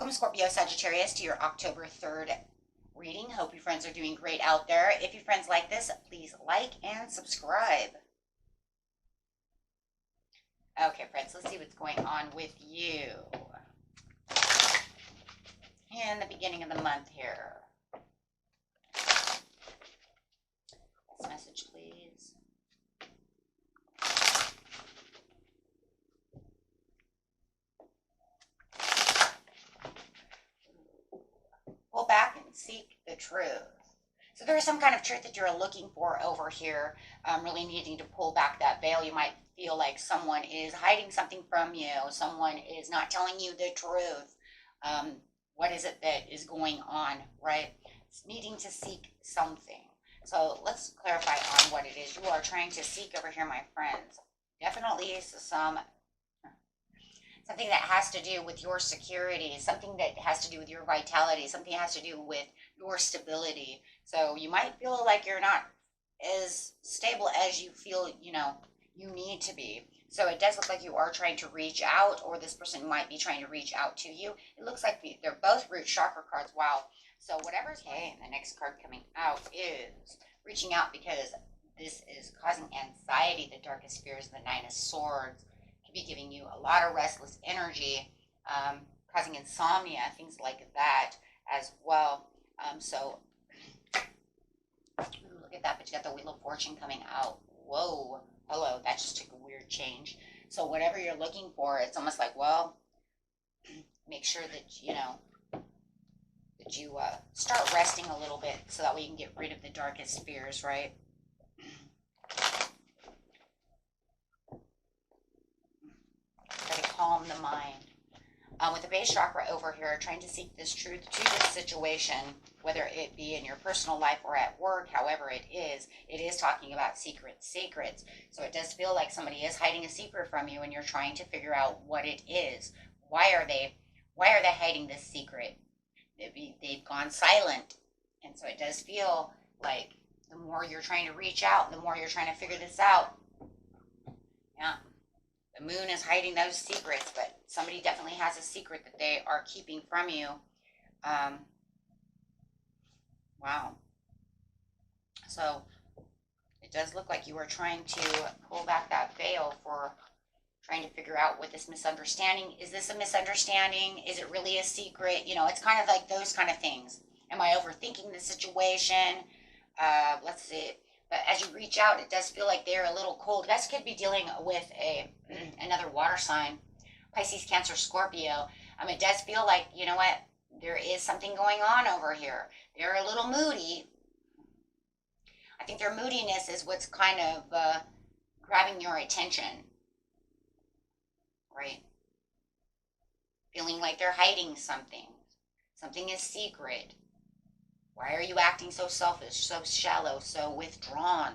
Welcome, Scorpio, Sagittarius, to your October 3rd reading. Hope you friends are doing great out there. If you friends like this, please like and subscribe. Okay, friends, let's see what's going on with you in the beginning of the month here. This message, please. Pull back and seek the truth. So there is some kind of truth that you're looking for over here, really needing to pull back that veil. You might feel like someone is hiding something from you. Someone is not telling you the truth. What is it that is going on, right? It's needing to seek something. So let's clarify on what it is you are trying to seek over here, my friends. Definitely is something that has to do with your security, something that has to do with your vitality, something that has to do with your stability. So you might feel like you're not as stable as you feel, you need to be. So it does look like you are trying to reach out, or this person might be trying to reach out to you. It looks like they're both root chakra cards. Wow. So whatever's okay, and the next card coming out is reaching out because this is causing anxiety. The darkest fears, the Nine of Swords, could be giving you a lot of restless energy, causing insomnia, things like that as well. So look at that, but you got the Wheel of Fortune coming out. Whoa, hello, that just took a weird change. So whatever you're looking for, it's almost like, well, make sure that you start resting a little bit so that way you can get rid of the darkest fears, right? Try to calm the mind. With the base chakra over here, trying to seek this truth to this situation, whether it be in your personal life or at work, however it is talking about secrets. So it does feel like somebody is hiding a secret from you, and you're trying to figure out what it is. Why are they hiding this secret? They've gone silent. And so it does feel like the more you're trying to reach out, the more you're trying to figure this out. Yeah. The moon is hiding those secrets, but somebody definitely has a secret that they are keeping from you. Wow. So it does look like you are trying to pull back that veil for trying to figure out what this misunderstanding. Is this a misunderstanding? Is it really a secret? It's kind of like those kind of things. Am I overthinking the situation? Let's see. But as you reach out, it does feel like they're a little cold. You guys could be dealing with another water sign, Pisces, Cancer, Scorpio. It does feel like, you know what, there is something going on over here. They're a little moody. I think their moodiness is what's kind of grabbing your attention, right? Feeling like they're hiding something. Something is secret. Why are you acting so selfish, so shallow, so withdrawn?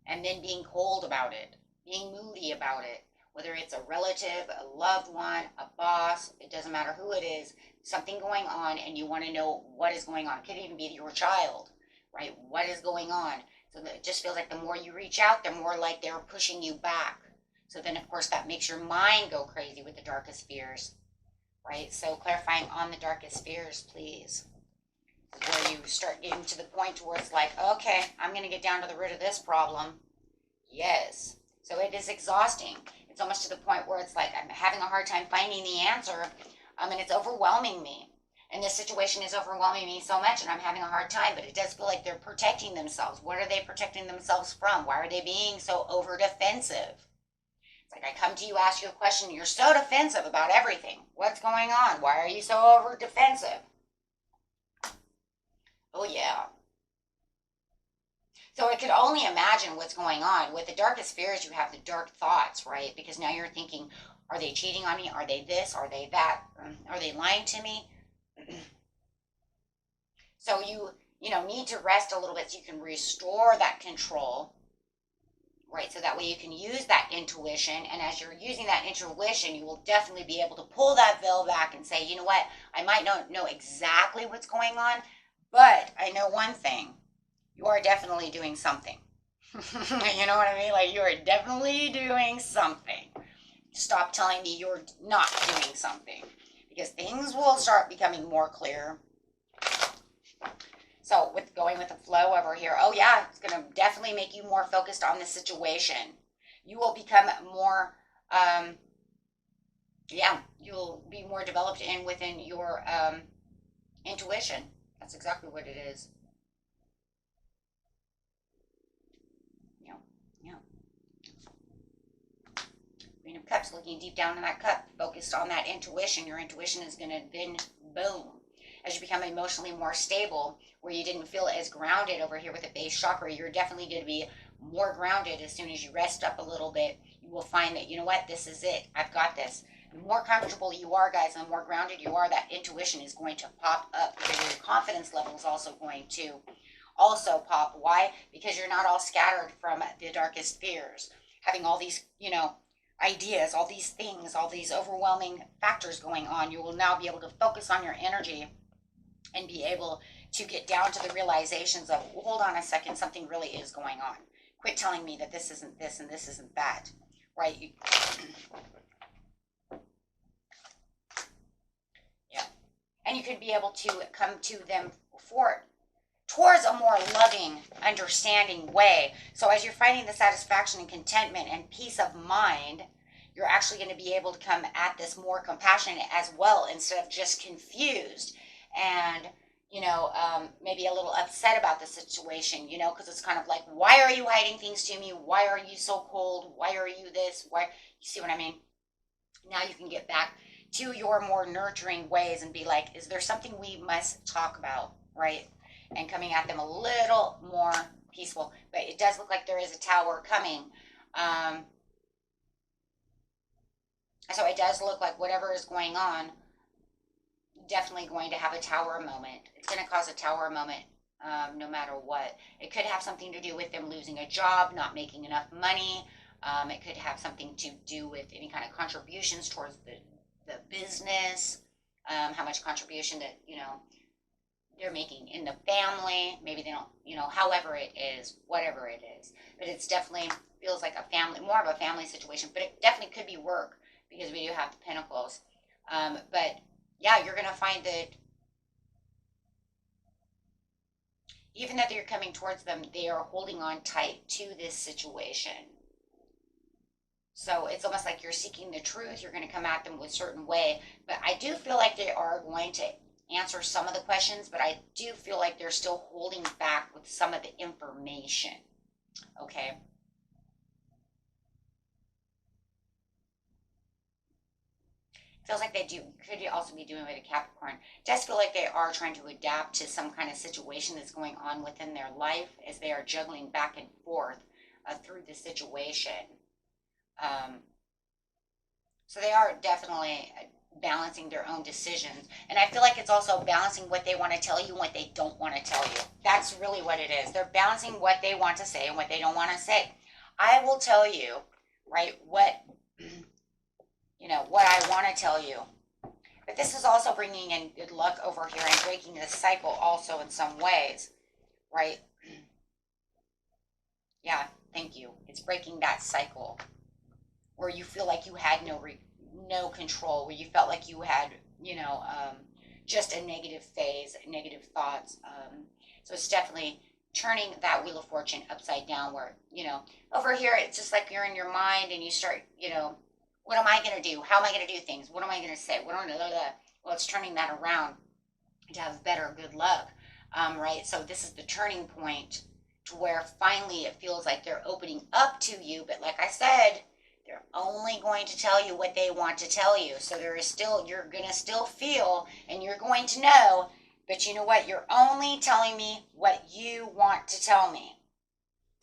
And then being cold about it, being moody about it. Whether it's a relative, a loved one, a boss, it doesn't matter who it is, something going on and you want to know what is going on. It could even be your child, right? What is going on? So it just feels like the more you reach out, the more like they're pushing you back. So then, of course, that makes your mind go crazy with the darkest fears, right? So clarifying on the darkest fears, please. Where you start getting to the point where it's like, okay, I'm going to get down to the root of this problem. Yes. So it is exhausting. It's almost to the point where it's like I'm having a hard time finding the answer, and it's overwhelming me. And this situation is overwhelming me so much, and I'm having a hard time, but it does feel like they're protecting themselves. What are they protecting themselves from? Why are they being so over defensive? It's like I come to you, ask you a question, and you're so defensive about everything. What's going on? Why are you so over defensive? Oh, yeah. So I could only imagine what's going on. With the darkest fears, you have the dark thoughts, right? Because now you're thinking, are they cheating on me? Are they this? Are they that? Are they lying to me? So you need to rest a little bit so you can restore that control, right? So that way you can use that intuition. And as you're using that intuition, you will definitely be able to pull that veil back and say, you know what? I might not know exactly what's going on, but I know one thing. You are definitely doing something. You know what I mean? Like, you are definitely doing something. Stop telling me you're not doing something. because things will start becoming more clear. So with going with the flow over here, oh yeah, it's going to definitely make you more focused on the situation. You will become more, you'll be more developed within your intuition. That's exactly what it is. Yeah, yeah. Queen of Cups, looking deep down in that cup, focused on that intuition. Your intuition is going to then, boom, as you become emotionally more stable, where you didn't feel as grounded over here with the base chakra, you're definitely going to be more grounded as soon as you rest up a little bit. You will find that, you know what, this is it. I've got this. The more comfortable you are, guys, and the more grounded you are, that intuition is going to pop up, because your confidence level is also going to also pop. Why? Because you're not all scattered from the darkest fears. Having all these, ideas, all these things, all these overwhelming factors going on, you will now be able to focus on your energy and be able to get down to the realizations of, well, hold on a second, something really is going on. Quit telling me that this isn't this and this isn't that, right? Yeah. And you could be able to come to them towards a more loving, understanding way. So as you're finding the satisfaction and contentment and peace of mind, you're actually going to be able to come at this more compassionate as well, instead of just confused and maybe a little upset about the situation, because it's kind of like, why are you hiding things to me? Why are you so cold? Why are you this? Why? You see what I mean? Now you can get back to your more nurturing ways and be like, is there something we must talk about, right? And coming at them a little more peaceful. But it does look like there is a tower coming. So it does look like whatever is going on, definitely going to have a tower moment. It's going to cause a tower moment no matter what. It could have something to do with them losing a job, not making enough money. It could have something to do with any kind of contributions towards the business, how much contribution that, they're making in the family. Maybe they don't, however it is, whatever it is. But it's definitely feels like a family, more of a family situation. But it definitely could be work, because we do have the Pentacles. But yeah, you're going to find that even that you're coming towards them, they are holding on tight to this situation. So it's almost like you're seeking the truth. You're going to come at them with a certain way. But I do feel like they are going to answer some of the questions, but I do feel like they're still holding back with some of the information. Okay. Feels like they could also be doing with a Capricorn. It does feel like they are trying to adapt to some kind of situation that's going on within their life, as they are juggling back and forth through the situation. So they are definitely balancing their own decisions. And I feel like it's also balancing what they want to tell you and what they don't want to tell you. That's really what it is. They're balancing what they want to say and what they don't want to say. I will tell you, right, what I want to tell you. But this is also bringing in good luck over here and breaking the cycle also in some ways, right? Yeah, thank you. It's breaking that cycle where you feel like you had no control, where you felt like you had, just a negative phase, negative thoughts. So it's definitely turning that Wheel of Fortune upside down, where, over here, it's just like you're in your mind and you start, what am I going to do? How am I going to do things? What am I going to say? Well, it's turning that around to have better good luck, right? So this is the turning point to where finally it feels like they're opening up to you. But like I said, they're only going to tell you what they want to tell you. So you're going to still feel, and you're going to know, but you know what? You're only telling me what you want to tell me.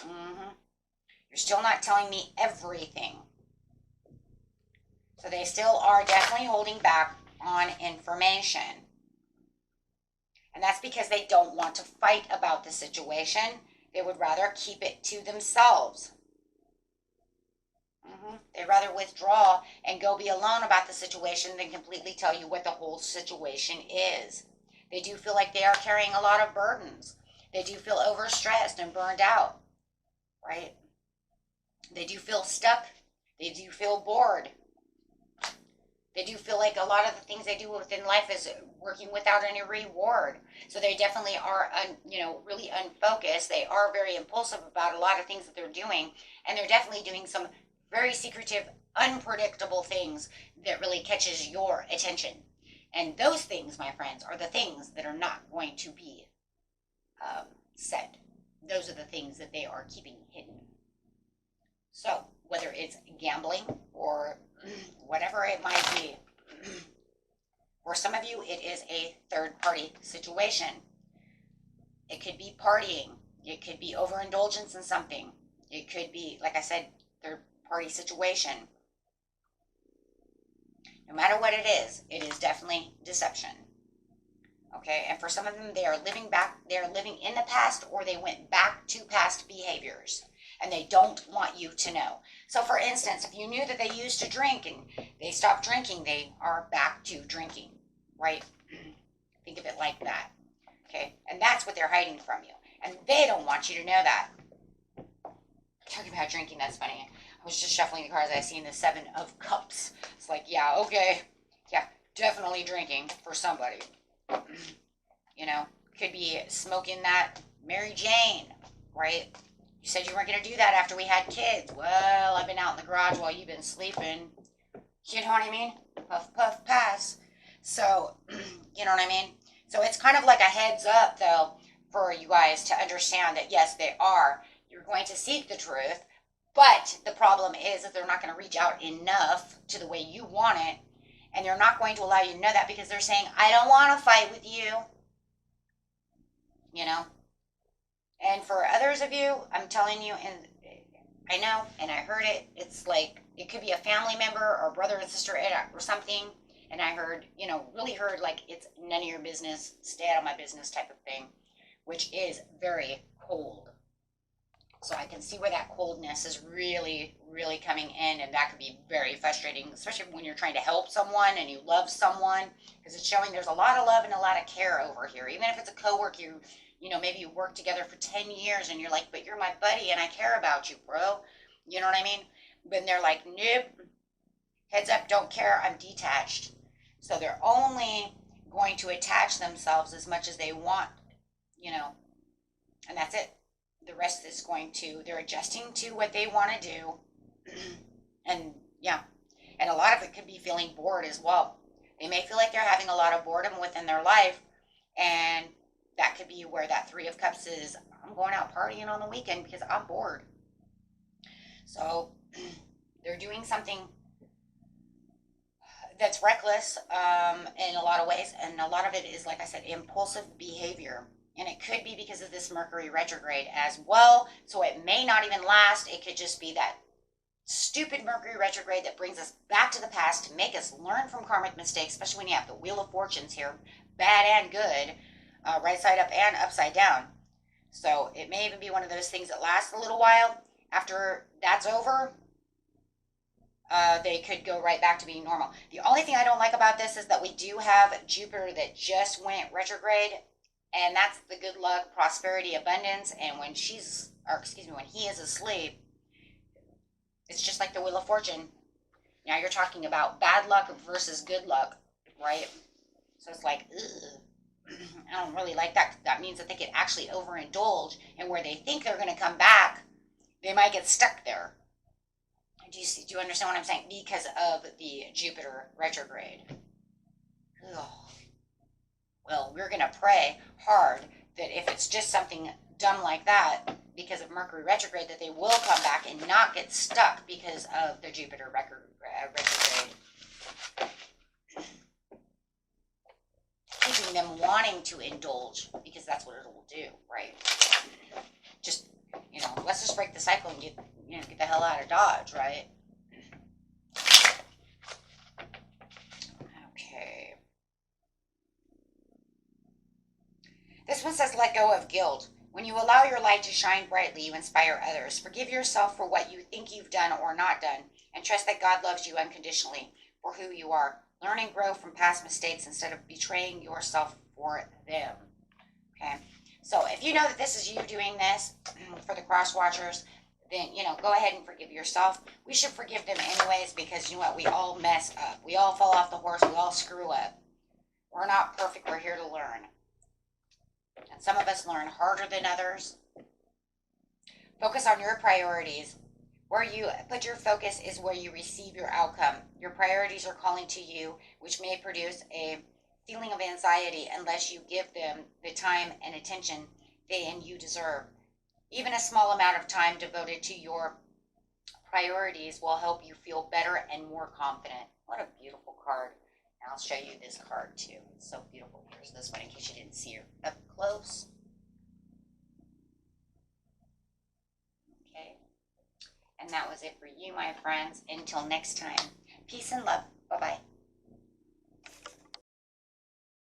You're still not telling me everything. So they still are definitely holding back on information. And that's because they don't want to fight about the situation. They would rather keep it to themselves. They'd rather withdraw and go be alone about the situation than completely tell you what the whole situation is. They do feel like they are carrying a lot of burdens. They do feel overstressed and burned out, right? They do feel stuck. They do feel bored. They do feel like a lot of the things they do within life is working without any reward. So they definitely are, really unfocused. They are very impulsive about a lot of things that they're doing. And they're definitely doing some very secretive, unpredictable things that really catches your attention. And those things, my friends, are the things that are not going to be said. Those are the things that they are keeping hidden. So whether it's gambling or whatever it might be, for some of you, it is a third-party situation. It could be partying. It could be overindulgence in something. It could be, like I said, third-party situation. No matter what it is definitely deception. Okay, and for some of them, they are living in the past, or they went back to past behaviors, and they don't want you to know. So for instance, if you knew that they used to drink and they stopped drinking, they are back to drinking, right? Think of it like that. Okay, and that's what they're hiding from you, and they don't want you to know that. Talking about drinking, that's funny. I was just shuffling the cards. I seen the 7 of Cups. It's like, yeah, okay, yeah, definitely drinking for somebody. Could be smoking that Mary Jane, right? You said you weren't going to do that after we had kids. Well, I've been out in the garage while you've been sleeping. You know what I mean? Puff, puff, pass. So, you know what I mean? So it's kind of like a heads up, though, for you guys to understand that, yes, you're going to seek the truth, but the problem is that they're not going to reach out enough to the way you want it, and they're not going to allow you to know that because they're saying, I don't want to fight with you, And for others of you, I'm telling you, and I know, and I heard it, it's like, it could be a family member or brother and sister or something, and I heard, really heard like, it's none of your business, stay out of my business type of thing, which is very cold. So I can see where that coldness is really, really coming in, and that could be very frustrating, especially when you're trying to help someone and you love someone, because it's showing there's a lot of love and a lot of care over here. Even if it's a coworker, maybe you work together for 10 years and you're like, but you're my buddy and I care about you, bro. You know what I mean? But they're like, nope, heads up, don't care, I'm detached. So they're only going to attach themselves as much as they want, and that's it. The rest is they're adjusting to what they want to do. And yeah, and a lot of it could be feeling bored as well. They may feel like they're having a lot of boredom within their life, and that could be where that 3 of Cups is, I'm going out partying on the weekend because I'm bored. So they're doing something that's reckless in a lot of ways, and a lot of it is, like I said, impulsive behavior. And it could be because of this Mercury retrograde as well. So it may not even last. It could just be that stupid Mercury retrograde that brings us back to the past to make us learn from karmic mistakes, especially when you have the Wheel of Fortunes here, bad and good, right side up and upside down. So it may even be one of those things that lasts a little while. After that's over, they could go right back to being normal. The only thing I don't like about this is that we do have Jupiter that just went retrograde. And that's the good luck, prosperity, abundance. And when when he is asleep, it's just like the Wheel of Fortune. Now you're talking about bad luck versus good luck, right? So it's like, ugh, I don't really like that. That means that they could actually overindulge, and where they think they're going to come back, they might get stuck there. Do you understand what I'm saying? Because of the Jupiter retrograde. Ugh. Well, we're going to pray hard that if it's just something dumb like that, because of Mercury retrograde, that they will come back and not get stuck because of the Jupiter retrograde. Keeping them wanting to indulge, because that's what it will do, right? Just, let's just break the cycle and get the hell out of Dodge, right? Okay. This one says, let go of guilt. When you allow your light to shine brightly, you inspire others. Forgive yourself for what you think you've done or not done, and trust that God loves you unconditionally for who you are. Learn and grow from past mistakes instead of betraying yourself for them. Okay? So if you know that this is you doing this, for the cross watchers, then, go ahead and forgive yourself. We should forgive them anyways, because you know what? We all mess up. We all fall off the horse. We all screw up. We're not perfect. We're here to learn. And some of us learn harder than others. Focus on your priorities. Where you put your focus is where you receive your outcome. Your priorities are calling to you, which may produce a feeling of anxiety unless you give them the time and attention they and you deserve. Even a small amount of time devoted to your priorities will help you feel better and more confident. What a beautiful card. And I'll show you this card too. It's so beautiful. Here's this one in case you didn't see her up close. Okay. And that was it for you, my friends. Until next time, peace and love. Bye-bye.